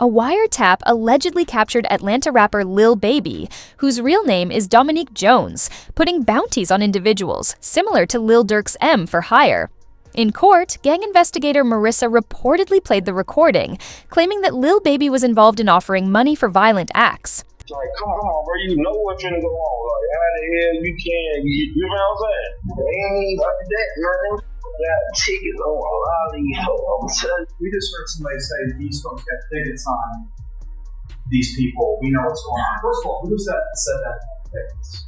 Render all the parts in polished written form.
A wiretap allegedly captured Atlanta rapper Lil Baby, whose real name is Dominique Jones, putting bounties on individuals, similar to Lil Durk's M for hire. In court, gang investigator Marissa reportedly played the recording, claiming that Lil Baby was involved in offering money for violent acts. Like, come on, bro, you know what's gonna go on. Like, how the hell you can, you know what I'm saying? They ain't got that, man. Got tickets on a lot of these folks. We just heard somebody say these folks got tickets on these people. We know what's going on. First of all, who said that tickets?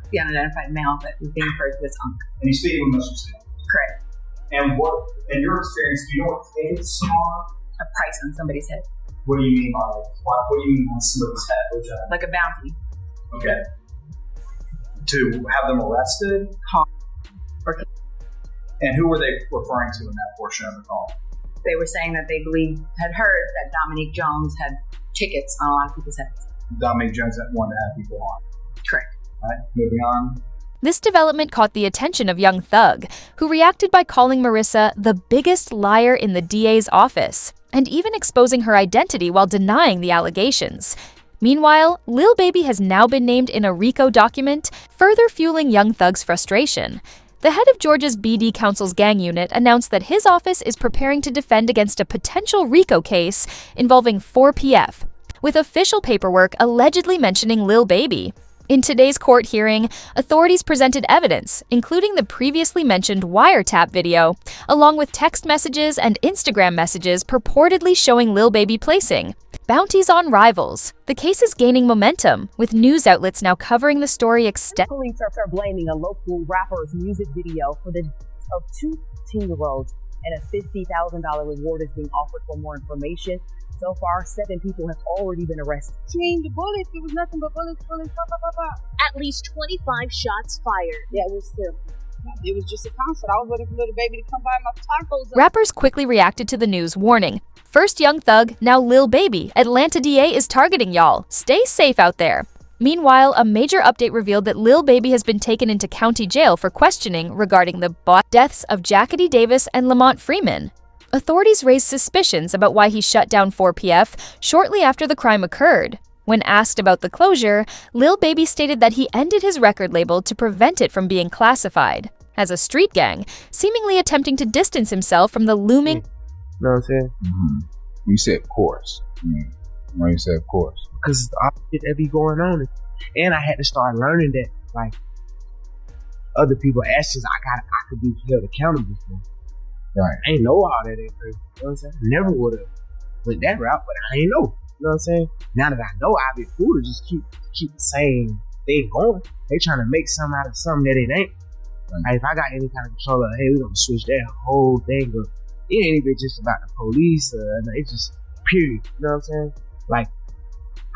The unidentified male that was being referred to as Unc. And he's speaking with Mr. Sam. Correct. And what, in your experience, do you know what tickets are? A price on somebody's head. What do you mean by that? What do you mean on somebody's head? Like a bounty. Okay. To have them arrested? And who were they referring to in that portion of the call? They were saying that they had heard that Dominique Jones had tickets on a lot of people's heads. Dominique Jones that wanted to have people on. Correct. All right, moving on. This development caught the attention of Young Thug, who reacted by calling Marissa the biggest liar in the DA's office, and even exposing her identity while denying the allegations. Meanwhile, Lil Baby has now been named in a RICO document, further fueling Young Thug's frustration. The head of Georgia's BD Council's gang unit announced that his office is preparing to defend against a potential RICO case involving 4PF, with official paperwork allegedly mentioning Lil Baby. In today's court hearing, authorities presented evidence, including the previously mentioned wiretap video, along with text messages and Instagram messages purportedly showing Lil Baby placing bounties on rivals. The case is gaining momentum, with news outlets now covering the story extensively. Police are blaming a local rapper's music video for the deaths of two teen-year-olds, and a $50,000 reward is being offered for more information. So far, 7 people have already been arrested. Between the bullets, it was nothing but bullets, pop, pop, pop, pop. At least 25 shots fired. Yeah, it was terrible. It was just a concert. I was waiting for Little Baby to come buy my tacos. Rappers quickly reacted to the news, warning, first Young Thug, now Lil Baby. Atlanta DA is targeting y'all. Stay safe out there. Meanwhile, a major update revealed that Lil Baby has been taken into county jail for questioning regarding the deaths of Jackie Davis and Lamont Freeman. Authorities raised suspicions about why he shut down 4PF shortly after the crime occurred. When asked about the closure, Lil Baby stated that he ended his record label to prevent it from being classified as a street gang, seemingly attempting to distance himself from the looming... You know what I'm saying? Mm-hmm. You said of course. Why you said of course? Because it's all shit that be going on. And I had to start learning that, like, other people actions I could be held accountable for. Right. I ain't know all that at first. You know what I'm saying? Never would have went that route, but I ain't know. You know what I'm saying? Now that I know, I'd be cool to just keep the same thing going. They trying to make something out of something that it ain't. Right. Like, if I got any kind of control of, hey, we're gonna switch that whole thing up. It ain't even just about the police. It's just period. You know what I'm saying? Like,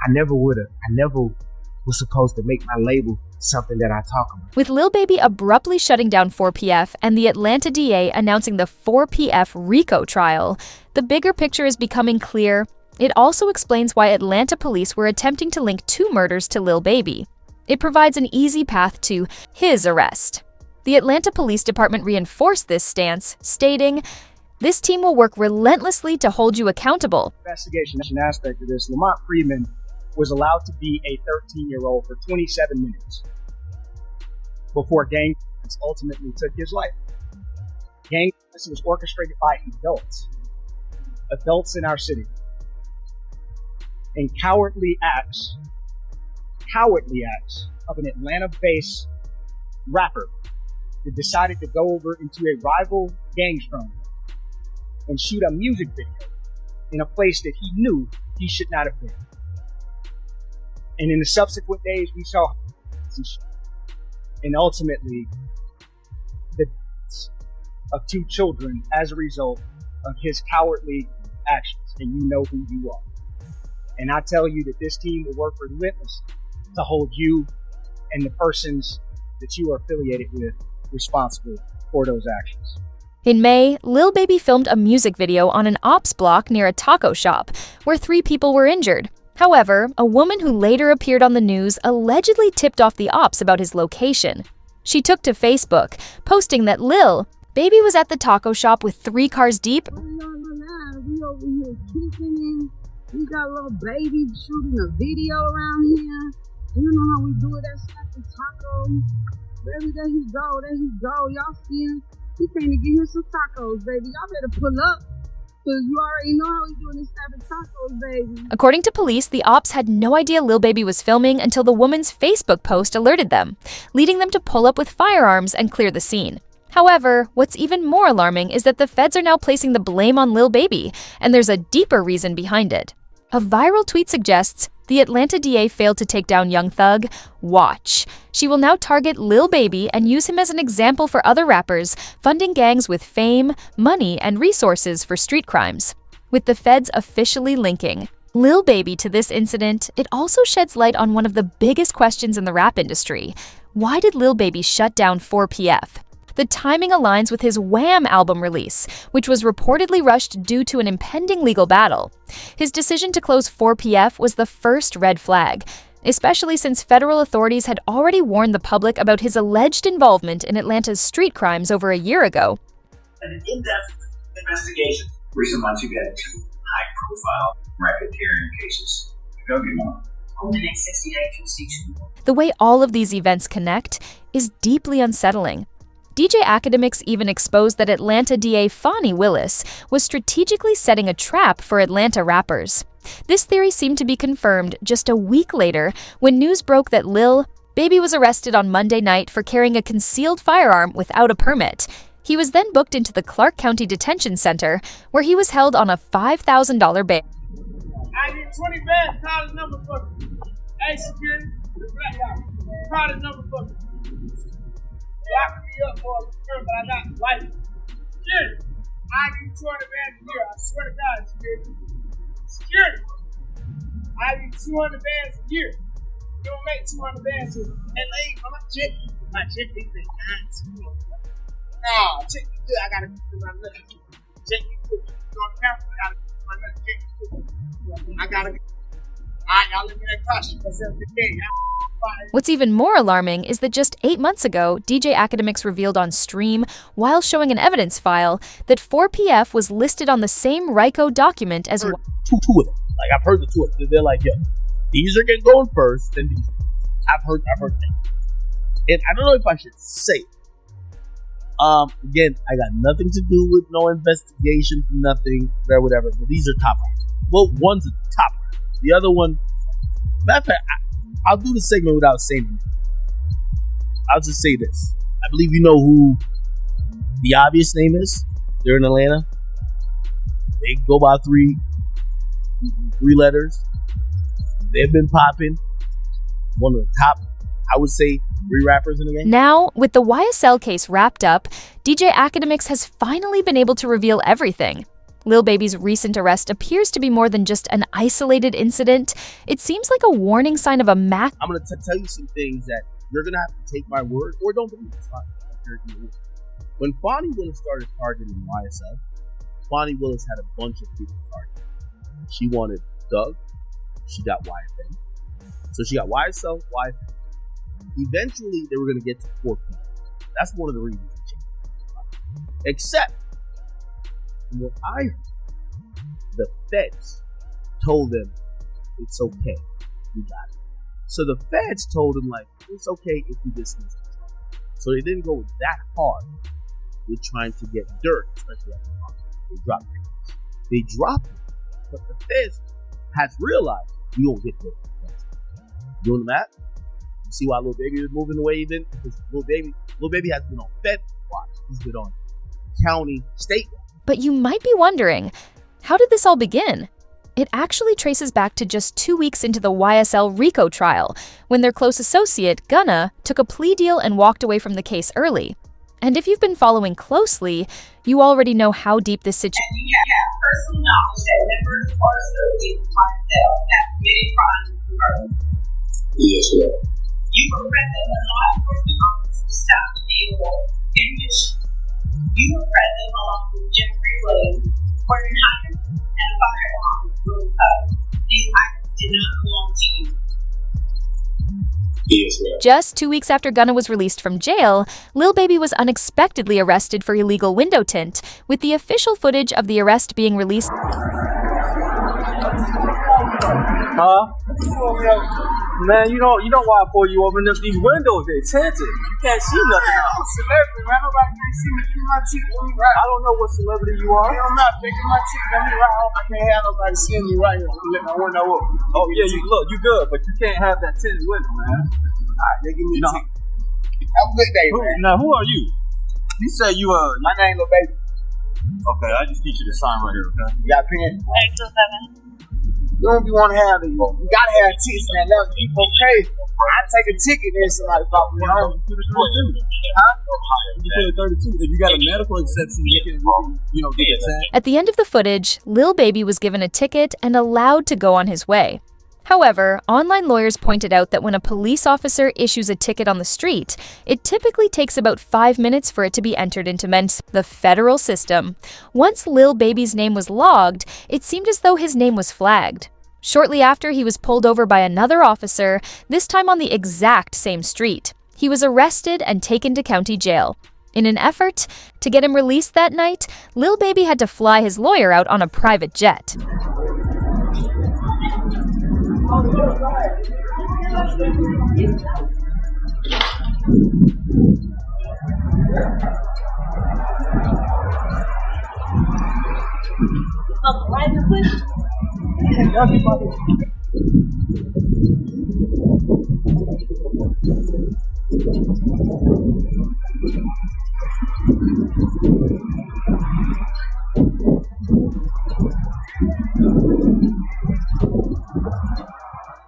I never was supposed to make my label something that I talk about. With Lil Baby abruptly shutting down 4PF and the Atlanta DA announcing the 4PF RICO trial, the bigger picture is becoming clear. It also explains why Atlanta police were attempting to link 2 murders to Lil Baby. It provides an easy path to his arrest. The Atlanta Police Department reinforced this stance, stating, "This team will work relentlessly to hold you accountable." Investigation aspect of this, Lamont Freeman was allowed to be a 13-year-old for 27 minutes before gang violence ultimately took his life. Gang violence was orchestrated by adults in our city. And cowardly acts of an Atlanta-based rapper that decided to go over into a rival gang stronghold and shoot a music video in a place that he knew he should not have been. And in the subsequent days, we saw and ultimately the deaths of 2 children as a result of his cowardly actions. And you know who you are. And I tell you that this team will work relentlessly to hold you and the persons that you are affiliated with responsible for those actions. In May, Lil Baby filmed a music video on an ops block near a taco shop, where 3 people were injured. However, a woman who later appeared on the news allegedly tipped off the ops about his location. She took to Facebook, posting that Lil Baby was at the taco shop with 3 cars deep, We over here kicking We got a little baby shooting a video around here. You know how we do it at Snappy Taco. Baby, there he go, there he go. Y'all see him? He came to get him some tacos, baby. Y'all better pull up. Cause you already know how we doing this Snappy Tacos, baby. According to police, the ops had no idea Lil Baby was filming until the woman's Facebook post alerted them, leading them to pull up with firearms and clear the scene. However, what's even more alarming is that the feds are now placing the blame on Lil Baby, and there's a deeper reason behind it. A viral tweet suggests the Atlanta DA failed to take down Young Thug. Watch. She will now target Lil Baby and use him as an example for other rappers, funding gangs with fame, money, and resources for street crimes. With the feds officially linking Lil Baby to this incident, it also sheds light on one of the biggest questions in the rap industry. Why did Lil Baby shut down 4PF? The timing aligns with his Wham album release, which was reportedly rushed due to an impending legal battle. His decision to close 4PF was the first red flag, especially since federal authorities had already warned the public about his alleged involvement in Atlanta's street crimes over a year ago. An in-depth investigation. Recent months, you've had 2 high-profile racketeering cases. Go get more. Over the next 60 days, you'll see 2 more. The way all of these events connect is deeply unsettling. DJ Academics even exposed that Atlanta DA Fani Willis was strategically setting a trap for Atlanta rappers. This theory seemed to be confirmed just a week later when news broke that Lil Baby was arrested on Monday night for carrying a concealed firearm without a permit. He was then booked into the Clark County Detention Center, where he was held on a $5,000 bail. I need 20 bands, call the number for me. Hey, security, the black guy, call the number for me. Lock me up for a return, but I got life. Security, I need 200 bands a year. I swear to God, security. Security, I need 200 bands a year. You don't make 200 bands here. And lady, my chick is been nice. Nah, check me good. I gotta do my nuts. Check me good. You on camera, I gotta do my nuts. Check me good. I gotta. Alright, y'all live in that costume. What's even more alarming is that just 8 months ago, DJ Academics revealed on stream, while showing an evidence file, that 4PF was listed on the same RICO document as two of them. Like, I've heard the 2 of them. They're like, yo, these are getting going first, then these. I've heard them. And I don't know if I should say it. Again, I got nothing to do with no investigation, nothing, or whatever, but these are top rounds. Well, one's a top round. The other one, matter of fact, I'll do the segment without saying it. I'll just say this. I believe you know who the obvious name is. They're in Atlanta. They go by three letters. They've been popping. One of the top, I would say, 3 rappers in the game. Now, with the YSL case wrapped up, DJ Academics has finally been able to reveal everything. Lil Baby's recent arrest appears to be more than just an isolated incident. It seems like a warning sign of a I'm going to tell you some things that you're going to have to take my word or don't believe. It's fine. When Fani Willis started targeting YSL, Fani Willis had a bunch of people targeted. She wanted Doug. She got YFN. So she got YSL, YFN. Eventually, they were going to get to 4 people. That's one of the reasons they changed. Except, from what I heard, the feds told them, it's okay. We got it. So the feds told them, like, it's okay if we dismiss the charge. So they didn't go that hard with trying to get dirt, especially at the time. They dropped it. They dropped it. But the feds has realized we don't get dirt. Doing the math? You see why Lil Baby is moving the way he did? Because Lil Baby has been on Fed watch. He's been on county, state watch. But you might be wondering, how did this all begin? It actually traces back to just 2 weeks into the YSL RICO trial, when their close associate, Gunna, took a plea deal and walked away from the case early. And if you've been following closely, you already know how deep this situation is. And you have personal knowledge that members or associates of YSL have committed crimes in Berlin. Yes, sir. You were present when law enforcement officers stopped the vehicle in which you were present along with Jeffrey Williams, Gordon Hyman, and a firearm from These items did not belong to you. Yes, sir. Just 2 weeks after Gunna was released from jail, Lil Baby was unexpectedly arrested for illegal window tint, with the official footage of the arrest being released. Huh? Man, you know why I pull you open up these windows? They tinted. You can't see nothing. I'm a celebrity, man. Nobody can see me through my teeth. Let me ride. I don't know what celebrity you are. I'm not picking my teeth. Let me ride. I can't have nobody seeing me right here. Let my window up. Oh yeah, you good, but you can't have that tinted window, man. Alright, they give me a teeth. Have a good day, man. Now who are you? You say you my name Lil Baby. Okay, I just need you to sign right here, okay? You got a pen? 827. You don't be want to have it. You gotta have teeth, man. That's okay. I take a ticket and somebody follow me home. Huh? You pay 32. If you got a medical exception, you can get it signed. At the end of the footage, Lil Baby was given a ticket and allowed to go on his way. However, online lawyers pointed out that when a police officer issues a ticket on the street, it typically takes about 5 minutes for it to be entered into the federal system. Once Lil Baby's name was logged, it seemed as though his name was flagged. Shortly after, he was pulled over by another officer, this time on the exact same street. He was arrested and taken to county jail. In an effort to get him released that night, Lil Baby had to fly his lawyer out on a private jet.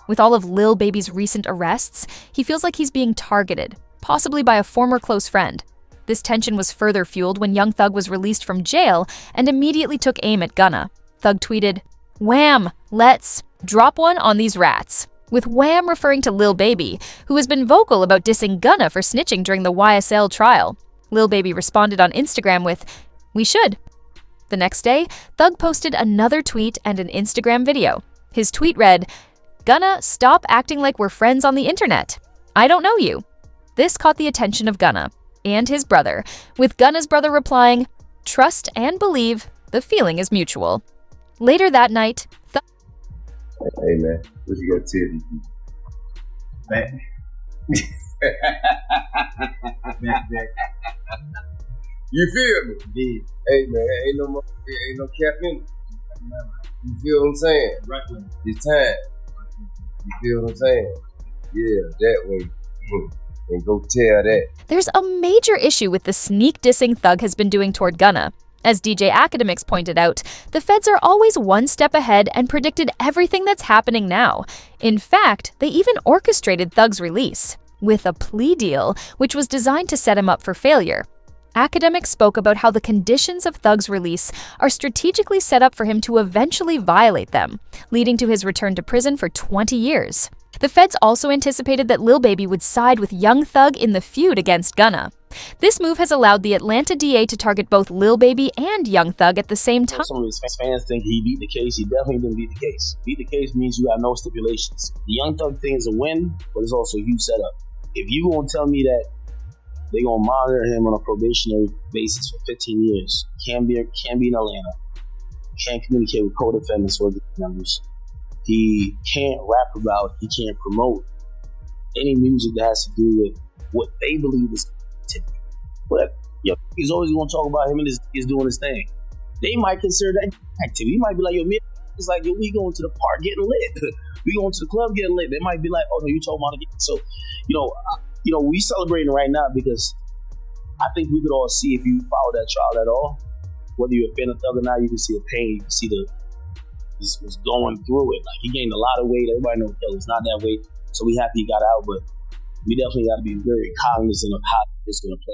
With all of Lil Baby's recent arrests, he feels like he's being targeted, possibly by a former close friend. This tension was further fueled when Young Thug was released from jail and immediately took aim at Gunna. Thug tweeted, "Wham! Let's drop one on these rats." With Wham referring to Lil Baby, who has been vocal about dissing Gunna for snitching during the YSL trial. Lil Baby responded on Instagram with, "We should." The next day, Thug posted another tweet and an Instagram video. His tweet read, "Gunna, stop acting like we're friends on the internet. I don't know you." This caught the attention of Gunna and his brother, with Gunna's brother replying, "Trust and believe, the feeling is mutual." Later that night, Hey man, what you got to tell these people? Man. You feel me? Yeah. Hey man, ain't no cap in it. You feel what I'm saying? Right. It's time. You feel what I'm saying? Yeah, that way. And go tell that. There's a major issue with the sneak dissing Thug has been doing toward Gunna. As DJ Academics pointed out, the feds are always one step ahead and predicted everything that's happening now. In fact, they even orchestrated Thug's release with a plea deal, which was designed to set him up for failure. Academics spoke about how the conditions of Thug's release are strategically set up for him to eventually violate them, leading to his return to prison for 20 years. The feds also anticipated that Lil Baby would side with Young Thug in the feud against Gunna. This move has allowed the Atlanta DA to target both Lil Baby and Young Thug at the same time. Some of his fans think he beat the case. He definitely didn't beat the case. Beat the case means you got no stipulations. The Young Thug thing is a win, but it's also a huge setup. If you gonna tell me that they're gonna monitor him on a probationary basis for 15 years, can't be in Atlanta, can't communicate with co-defendants or the members, he can't rap about, he can't promote any music that has to do with what they believe is activity. But he's always gonna talk about him and he's doing his thing. They might consider that activity. He might be like, it's like, we going to the park getting lit. We going to the club getting lit. They might be like, oh no, you talking about it. So, we celebrating right now because I think we could all see, if you follow that trial at all, whether you're a fan of Thug or not, you can see the pain, you can see this was going through it. Like, he gained a lot of weight. Everybody knows Thug's not that weight, so we happy he got out, but we definitely got to be very cognizant of how it's going to play out.